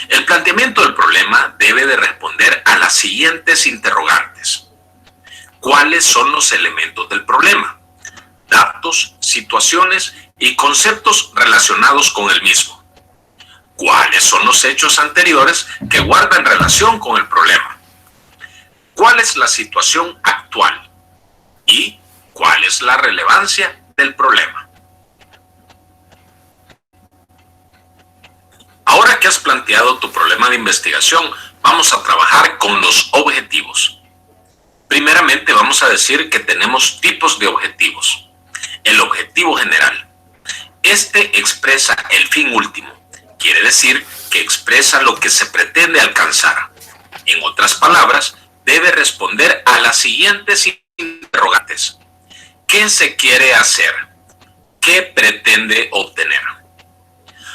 El planteamiento del problema debe de responder a las siguientes interrogantes. cuáles son los elementos del problema, datos, situaciones y conceptos relacionados con el mismo. ¿Cuáles son los hechos anteriores que guardan relación con el problema? ¿Cuál es la situación actual? ¿Y cuál es la relevancia del problema? Ahora que has planteado tu problema de investigación, vamos a trabajar con los objetivos. Primeramente vamos a decir que tenemos tipos de objetivos. El objetivo general. Este expresa el fin último. Quiere decir que expresa lo que se pretende alcanzar. En otras palabras, debe responder a las siguientes interrogantes. ¿Qué se quiere hacer? ¿Qué pretende obtener?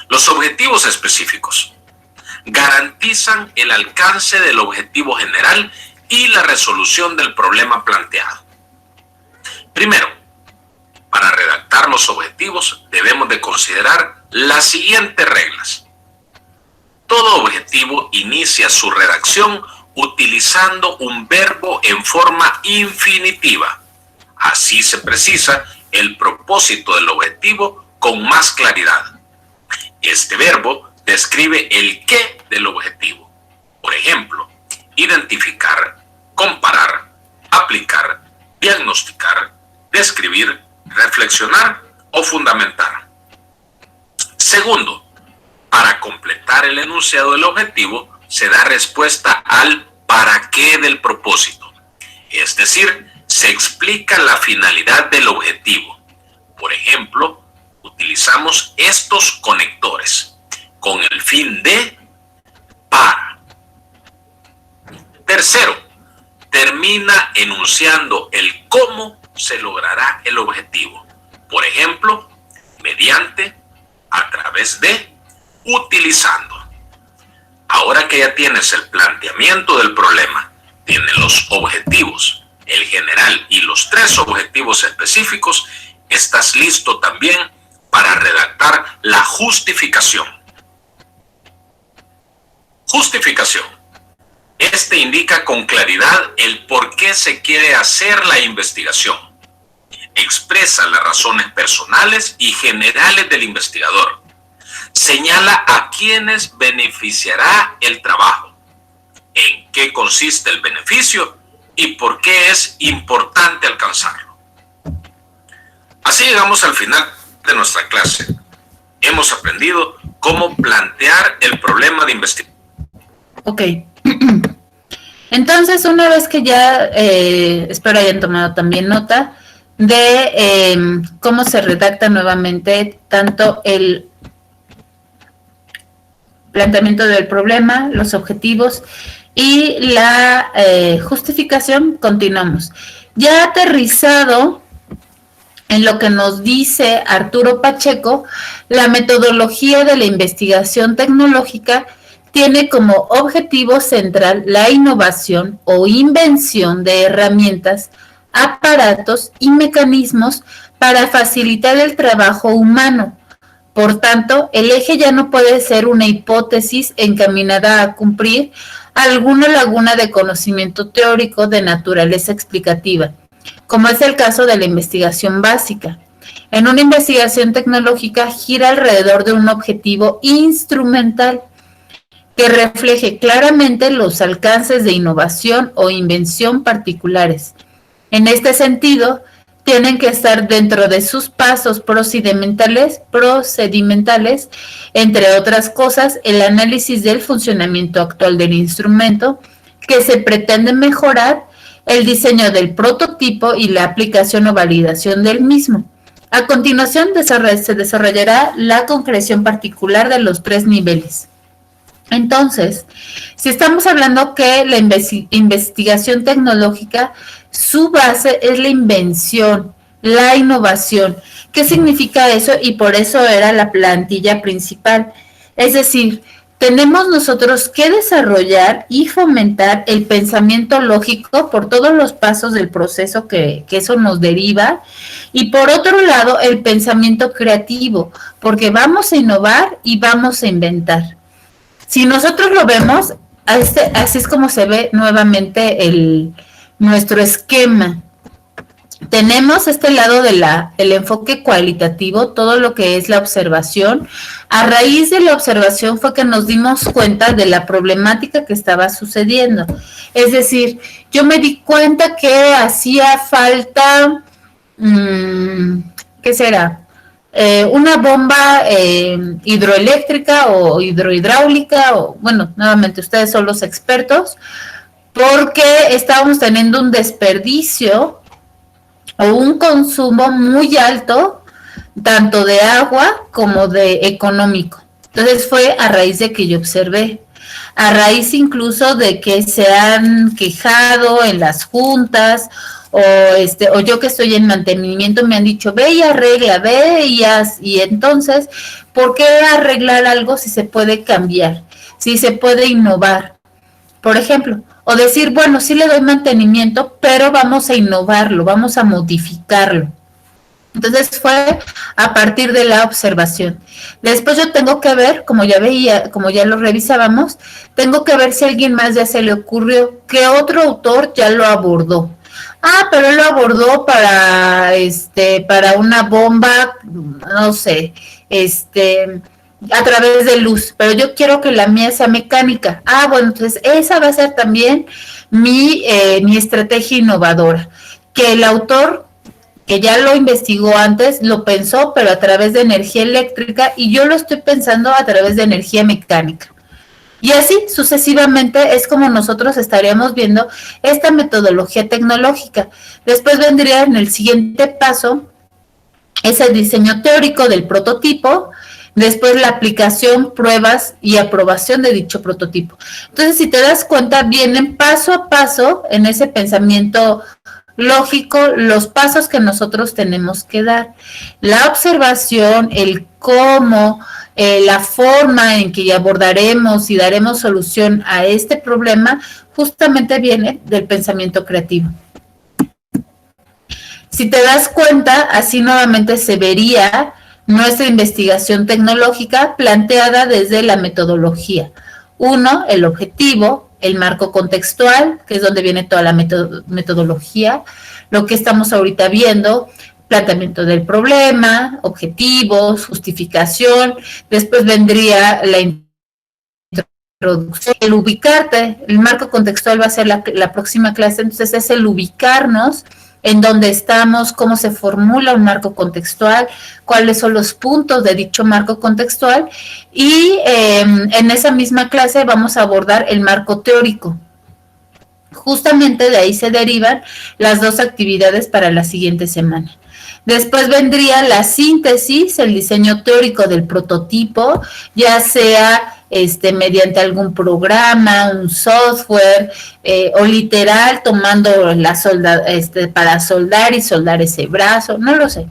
Los objetivos específicos garantizan el alcance del objetivo general y la resolución del problema planteado. Primero, para redactar los objetivos debemos de considerar las siguientes reglas. Todo objetivo inicia su redacción utilizando un verbo en forma infinitiva. Así se precisa el propósito del objetivo con más claridad. Este verbo describe el qué del objetivo. Por ejemplo, identificar, comparar, aplicar, diagnosticar, describir, reflexionar o fundamentar. Segundo, para completar el enunciado del objetivo, se da respuesta al para qué del propósito. Es decir, se explica la finalidad del objetivo. Por ejemplo, utilizamos estos conectores con el fin de para. Tercero, termina enunciando el cómo se logrará el objetivo. Por ejemplo, mediante, a través de, utilizando. Ahora que ya tienes el planteamiento del problema, tienes los objetivos, el general y los 3 objetivos específicos, estás listo también para redactar la justificación. Justificación. Este indica con claridad el por qué se quiere hacer la investigación. Expresa las razones personales y generales del investigador. Señala a quienes beneficiará el trabajo, en qué consiste el beneficio y por qué es importante alcanzarlo. Así llegamos al final de nuestra clase. Hemos aprendido cómo plantear el problema de investigación. Ok. Entonces, una vez que ya, espero hayan tomado también nota de cómo se redacta nuevamente tanto el planteamiento del problema, los objetivos y la justificación, continuamos. Ya aterrizado en lo que nos dice Arturo Pacheco, la metodología de la investigación tecnológica tiene como objetivo central la innovación o invención de herramientas, aparatos y mecanismos para facilitar el trabajo humano. Por tanto, el eje ya no puede ser una hipótesis encaminada a cumplir alguna laguna de conocimiento teórico de naturaleza explicativa, como es el caso de la investigación básica. En una investigación tecnológica gira alrededor de un objetivo instrumental que refleje claramente los alcances de innovación o invención particulares. En este sentido, tienen que estar dentro de sus pasos procedimentales, entre otras cosas, el análisis del funcionamiento actual del instrumento que se pretende mejorar, el diseño del prototipo y la aplicación o validación del mismo. A continuación se desarrollará la concreción particular de los 3 niveles. Entonces, si estamos hablando que la investigación tecnológica, su base es la invención, la innovación. ¿Qué significa eso? Y por eso era la plantilla principal. Es decir, tenemos nosotros que desarrollar y fomentar el pensamiento lógico por todos los pasos del proceso que eso nos deriva. Y por otro lado, el pensamiento creativo, porque vamos a innovar y vamos a inventar. Si nosotros lo vemos, así es como se ve nuevamente nuestro esquema. Tenemos este lado de el enfoque cualitativo, todo lo que es la observación. A raíz de la observación fue que nos dimos cuenta de la problemática que estaba sucediendo. Es decir, yo me di cuenta que hacía falta, ¿qué será? Una bomba hidroeléctrica o hidrohidráulica, o bueno, nuevamente ustedes son los expertos, porque estábamos teniendo un desperdicio o un consumo muy alto, tanto de agua como de económico. Entonces fue a raíz de que yo observé, a raíz incluso de que se han quejado en las juntas, o yo que estoy en mantenimiento me han dicho, ve y arregla, ve y haz, y entonces, ¿por qué arreglar algo si se puede cambiar, si se puede innovar? Por ejemplo, o decir, bueno, sí le doy mantenimiento, pero vamos a innovarlo, vamos a modificarlo. Entonces fue a partir de la observación. Después yo tengo que ver, como ya veía, como ya lo revisábamos, tengo que ver si a alguien más ya se le ocurrió, que otro autor ya lo abordó. Ah, pero él lo abordó para una bomba, no sé, a través de luz, pero yo quiero que la mía sea mecánica. Ah, bueno, entonces esa va a ser también mi estrategia innovadora, que el autor, que ya lo investigó antes, lo pensó, pero a través de energía eléctrica, y yo lo estoy pensando a través de energía mecánica. Y así sucesivamente es como nosotros estaríamos viendo esta metodología tecnológica. Después vendría en el siguiente paso, es el diseño teórico del prototipo, después la aplicación, pruebas y aprobación de dicho prototipo. Entonces, si te das cuenta, vienen paso a paso en ese pensamiento lógico los pasos que nosotros tenemos que dar. La observación, el cómo, la forma en que abordaremos y daremos solución a este problema, justamente viene del pensamiento creativo. Si te das cuenta, así nuevamente se vería nuestra investigación tecnológica planteada desde la metodología. 1, el objetivo, el marco contextual, que es donde viene toda la metodología, lo que estamos ahorita viendo, planteamiento del problema, objetivos, justificación, después vendría la introducción, el ubicarte, el marco contextual va a ser la próxima clase, entonces es el ubicarnos en dónde estamos, cómo se formula un marco contextual, cuáles son los puntos de dicho marco contextual, y en esa misma clase vamos a abordar el marco teórico. Justamente de ahí se derivan las dos actividades para la siguiente semana. Después vendría la síntesis, el diseño teórico del prototipo, ya sea mediante algún programa, un software, o literal tomando la para soldar y soldar ese brazo, no lo sé.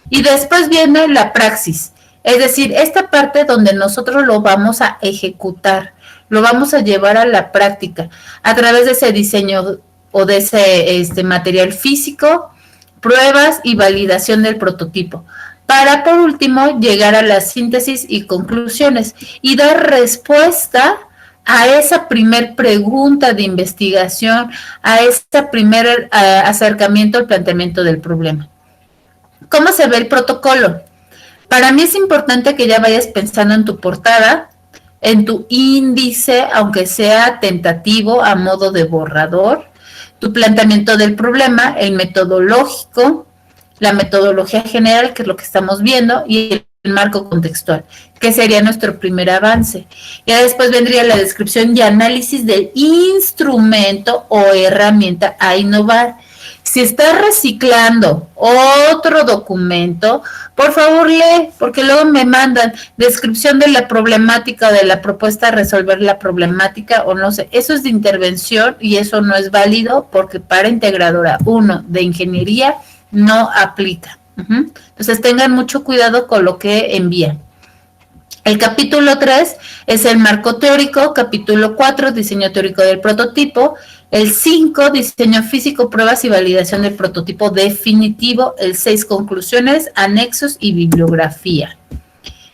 Y después viene la praxis, es decir, esta parte donde nosotros lo vamos a ejecutar, lo vamos a llevar a la práctica a través de ese diseño o de ese material físico, pruebas y validación del prototipo, para por último llegar a la síntesis y conclusiones y dar respuesta a esa primer pregunta de investigación, a ese primer acercamiento al planteamiento del problema. ¿Cómo se ve el protocolo? Para mí es importante que ya vayas pensando en tu portada, en tu índice, aunque sea tentativo, a modo de borrador, tu planteamiento del problema, el metodológico, la metodología general, que es lo que estamos viendo, y el marco contextual, que sería nuestro primer avance. Ya después vendría la descripción y análisis del instrumento o herramienta a innovar. Si estás reciclando otro documento, por favor lee, porque luego me mandan descripción de la problemática, de la propuesta a resolver la problemática, o no sé, eso es de intervención y eso no es válido porque para integradora 1 de ingeniería no aplica. Entonces tengan mucho cuidado con lo que envían. El capítulo 3 es el marco teórico, capítulo 4, diseño teórico del prototipo, el 5, diseño físico, pruebas y validación del prototipo definitivo, el 6, conclusiones, anexos y bibliografía.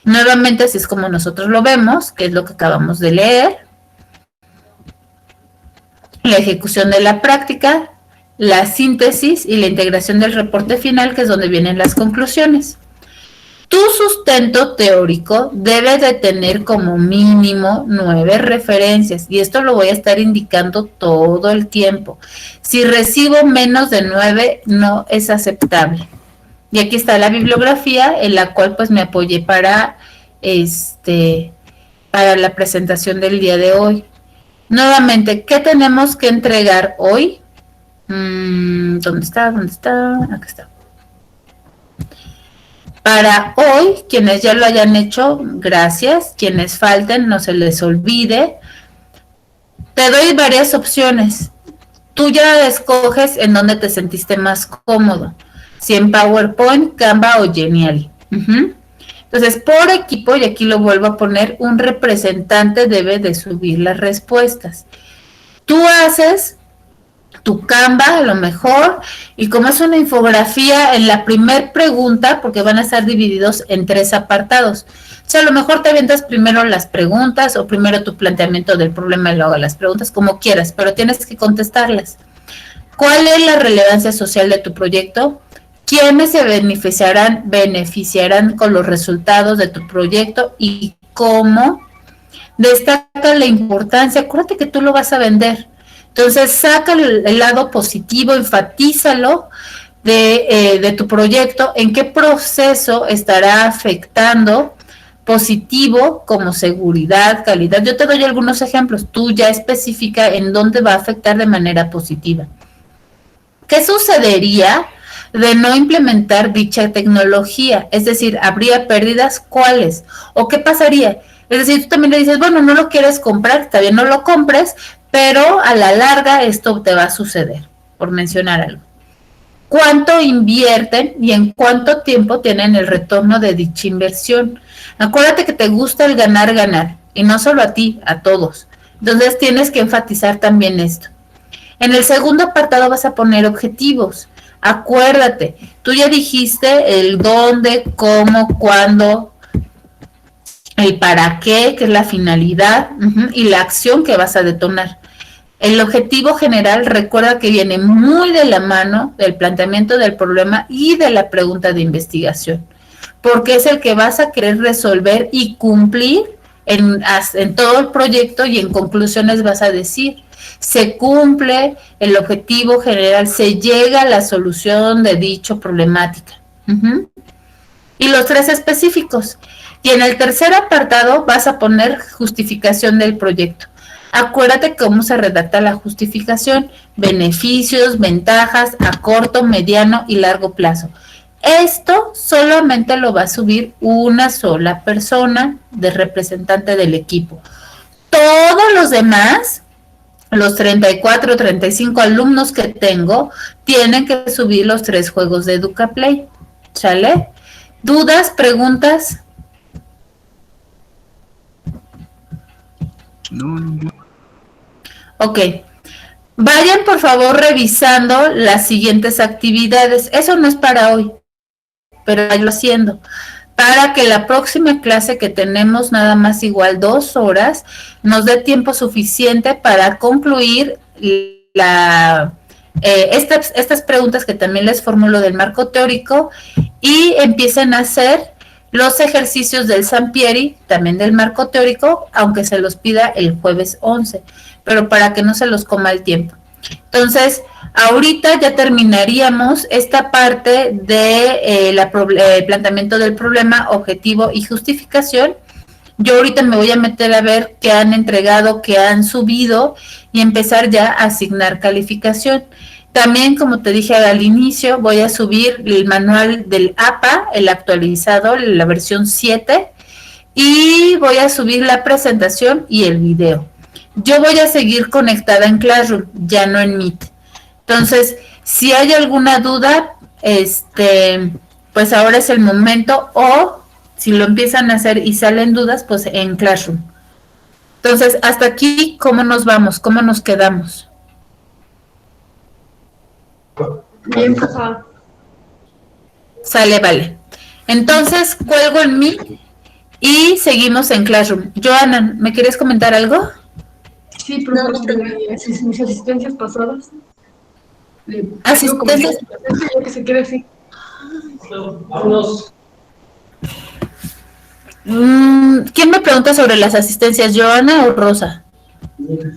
Nuevamente, así es como nosotros lo vemos, que es lo que acabamos de leer. La ejecución de la práctica, la síntesis y la integración del reporte final, que es donde vienen las conclusiones. Tu sustento teórico debe de tener como mínimo 9 referencias, y esto lo voy a estar indicando todo el tiempo. Si recibo menos de 9, no es aceptable. Y aquí está la bibliografía en la cual pues me apoyé para la presentación del día de hoy. Nuevamente, ¿qué tenemos que entregar hoy? ¿Dónde está? Acá está. Para hoy, quienes ya lo hayan hecho, gracias. Quienes falten, no se les olvide. Te doy varias opciones. Tú ya escoges en dónde te sentiste más cómodo. Si en PowerPoint, Canva o Genially. Entonces, por equipo, y aquí lo vuelvo a poner, un representante debe de subir las respuestas. Tú haces tu Canva a lo mejor, y como es una infografía, en la primer pregunta, porque van a estar divididos en 3 apartados, o sea, a lo mejor te avientas primero las preguntas, o primero tu planteamiento del problema y luego las preguntas, como quieras, pero tienes que contestarlas. ¿Cuál es la relevancia social de tu proyecto? ¿Quiénes se beneficiarán con los resultados de tu proyecto y cómo? Destaca la importancia, acuérdate que tú lo vas a vender. Entonces, saca el lado positivo, enfatízalo de tu proyecto, en qué proceso estará afectando positivo como seguridad, calidad. Yo te doy algunos ejemplos, tú ya especifica en dónde va a afectar de manera positiva. ¿Qué sucedería de no implementar dicha tecnología? Es decir, ¿habría pérdidas? ¿Cuáles? ¿O qué pasaría? Es decir, tú también le dices, bueno, no lo quieres comprar, está bien, no lo compres, pero a la larga esto te va a suceder, por mencionar algo. ¿Cuánto invierten y en cuánto tiempo tienen el retorno de dicha inversión? Acuérdate que te gusta el ganar, y no solo a ti, a todos. Entonces tienes que enfatizar también esto. En el segundo apartado vas a poner objetivos. Acuérdate, tú ya dijiste el dónde, cómo, cuándo, el para qué, que es la finalidad, y la acción que vas a detonar. El objetivo general, recuerda que viene muy de la mano del planteamiento del problema y de la pregunta de investigación, porque es el que vas a querer resolver y cumplir en todo el proyecto, y en conclusiones vas a decir, se cumple el objetivo general, se llega a la solución de dicha problemática. Y los 3 específicos. Y en el tercer apartado vas a poner justificación del proyecto. Acuérdate cómo se redacta la justificación: beneficios, ventajas a corto, mediano y largo plazo. Esto solamente lo va a subir una sola persona de representante del equipo. Todos los demás, los 34 o 35 alumnos que tengo, tienen que subir los 3 juegos de EducaPlay. ¿Sale? ¿Dudas? ¿Preguntas? No. Ok. Vayan por favor revisando las siguientes actividades. Eso no es para hoy, pero vayan haciendo, para que la próxima clase, que tenemos nada más igual 2 horas, nos dé tiempo suficiente para concluir estas preguntas que también les formulo del marco teórico, y empiecen a hacer los ejercicios del Sampieri, también del marco teórico, aunque se los pida el jueves 11, pero para que no se los coma el tiempo. Entonces, ahorita ya terminaríamos esta parte de planteamiento del problema, objetivo y justificación. Yo ahorita me voy a meter a ver qué han entregado, qué han subido, y empezar ya a asignar calificación. También, como te dije al inicio, voy a subir el manual del APA, el actualizado, la versión 7, y voy a subir la presentación y el video. Yo voy a seguir conectada en Classroom, ya no en Meet. Entonces, si hay alguna duda, pues ahora es el momento, o si lo empiezan a hacer y salen dudas, pues en Classroom. Entonces, hasta aquí, ¿cómo nos vamos? ¿Cómo nos quedamos? Bien, profe. Sale, vale. Entonces, cuelgo en Meet y seguimos en Classroom. Joana, ¿me quieres comentar algo? Sí, profe, mis asistencias pasadas. Asistencias. Que se quede así. ¿Quién me pregunta sobre las asistencias, Joana o Rosa?